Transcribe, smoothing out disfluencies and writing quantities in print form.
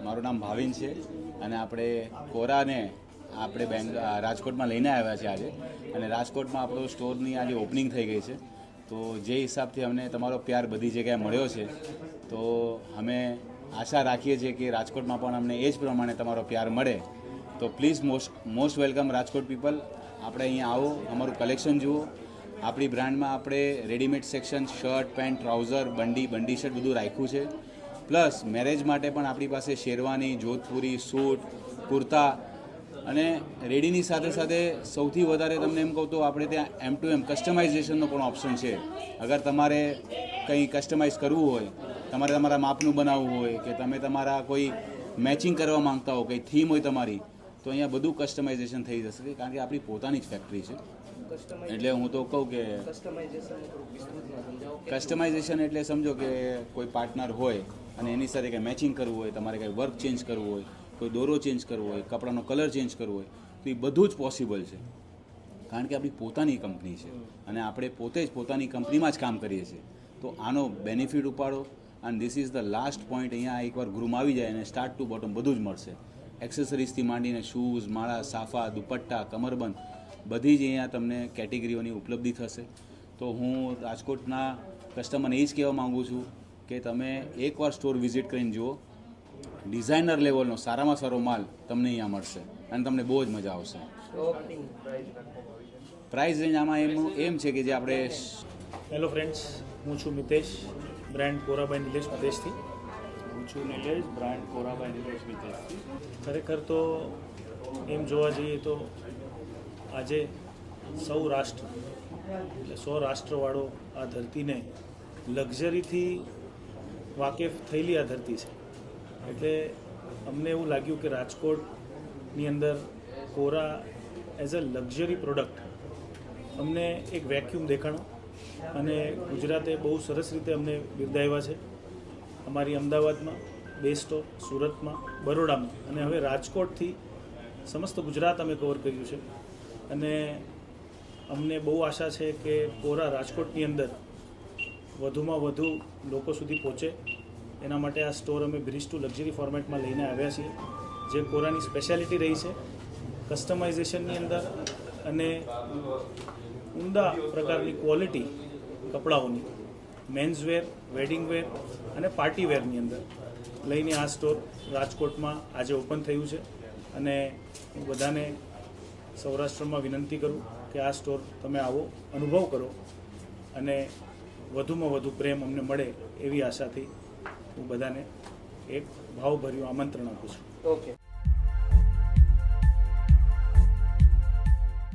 મારું નામ ભાવિન છે અને આપણે કોરાને આપણે રાજકોટમાં લઈને આવ્યા છે આજે, અને રાજકોટમાં આપણો સ્ટોરની આજે ઓપનિંગ થઈ ગઈ છે. તો જે હિસાબથી અમને તમારો પ્યાર બધી જગ્યાએ મળ્યો છે, તો અમે આશા રાખીએ છીએ કે રાજકોટમાં પણ અમને એ જ પ્રમાણે તમારો પ્યાર મળે. તો please most welcome Rajkot people. આપણે અહીંયા આવો, અમારું કલેક્શન જુઓ. આપણી બ્રાન્ડમાં આપણે readymade section, shirt, pant, trouser, બંડી શર્ટ બધું રાખ્યું છે. પ્લસ મેરેજ માટે પણ આપણી પાસે શેરવાની, જોધપુરી, સૂટ, કુર્તા અને રેડીની સાથે સાથે સૌથી વધારે તમને એમ કહું તો આપણે ત્યાં M2M કસ્ટમાઇઝેશનનો પણ ઓપ્શન છે. અગર તમારે કંઈ કસ્ટમાઇઝ કરવું હોય, તમારે તમારા માપનું બનાવવું હોય કે તમે તમારા કોઈ મેચિંગ કરવા માંગતા હો, કંઈ થીમ હોય તમારી, તો અહીંયા બધું કસ્ટમાઇઝેશન થઈ જશે, કારણ કે આપણી પોતાની જ ફેક્ટરી છે. એટલે હું તો કહું કે કસ્ટમાઇઝેશન એટલે સમજો કે કોઈ પાર્ટનર હોય અને એની સાથે કંઈ મેચિંગ કરવું હોય, તમારે કંઈ વર્ક ચેન્જ કરવું હોય, કોઈ દોરો ચેન્જ કરવો હોય, કપડાનો કલર ચેન્જ કરવો હોય, તો એ બધું જ પોસિબલ છે. કારણ કે આપણી પોતાની કંપની છે અને આપણે પોતે જ પોતાની કંપનીમાં જ કામ કરીએ છીએ. તો આનો બેનિફિટ ઉપાડો. અને this is the last point. અહીંયા એકવાર ગ્રુમ આવી જાય અને સ્ટાર્ટ ટુ બોટમ બધું જ મળશે. એક્સેસરીઝથી માંડીને શૂઝ, માળા, સાફા, દુપટ્ટા, કમરબંધ બધી જ અહીંયા તમને કેટેગરીઓની ઉપલબ્ધિ થશે. તો હું રાજકોટના કસ્ટમરને એ જ કહેવા માગું છું કે તમે એકવાર સ્ટોર વિઝિટ કરીને જુઓ. ડિઝાઇનર લેવલનો સારામાં સારો માલ તમને અહીંયા મળશે અને તમને બહુ જ મજા આવશે. પ્રાઇસ રેન્જ આમાં એમ છે કે જે આપણે હેલો ફ્રેન્ડ્સ, હું છું મિતેશ, બ્રાન્ડ કોરાબાઈ નિલેશ વિદેશથી. હું છું નિલેશ, બ્રાન્ડ કોરાબાઈ નિલેશ વિદેશથી. ખરેખર તો એમ જોવા જઈએ તો આજે સૌરાષ્ટ્ર એટલે 100 રાષ્ટ્રવાળો આ ધરતીને લક્ઝરીથી વાકેફ થયેલી આ ધરતી છે. એટલે અમને એવું લાગ્યું કે રાજકોટની અંદર કોરા એઝ અ લક્ઝરી પ્રોડક્ટ અમને એક વેક્યુમ દેખાણો અને ગુજરાતે બહુ સરસ રીતે અમને બિરદાવ્યા છે. અમારી અમદાવાદમાં 2 સ્ટોર, સુરતમાં, બરોડામાં અને હવે રાજકોટથી સમસ્ત ગુજરાત અમે કવર કર્યું છે. અને અમને બહુ આશા છે કે કોરા રાજકોટની અંદર વધુમાં વધુ લોકો સુધી પહોંચે. એના માટે આ સ્ટોર અમે બ્રિજ ટુ લક્ઝરી ફોર્મેટમાં લઈને આવ્યા છીએ. જે કોરાની સ્પેશિયાલિટી રહી છે કસ્ટમાઇઝેશનની અંદર અને ઉમદા પ્રકારની ક્વોલિટી કપડાઓની, મેન્સવેર, વેડિંગ વેર અને પાર્ટી વેરની અંદર લઈને આ સ્ટોર રાજકોટમાં આજે ઓપન થયું છે. અને હું બધાને સૌરાષ્ટ્રમાં વિનંતી કરું કે આ સ્ટોર તમે આવો, અનુભવ કરો અને વધુમાં વધુ પ્રેમ અમને મળે એવી આશાથી હું બધાને એક ભાવભર્યું આમંત્રણ આપું છું. ઓકે.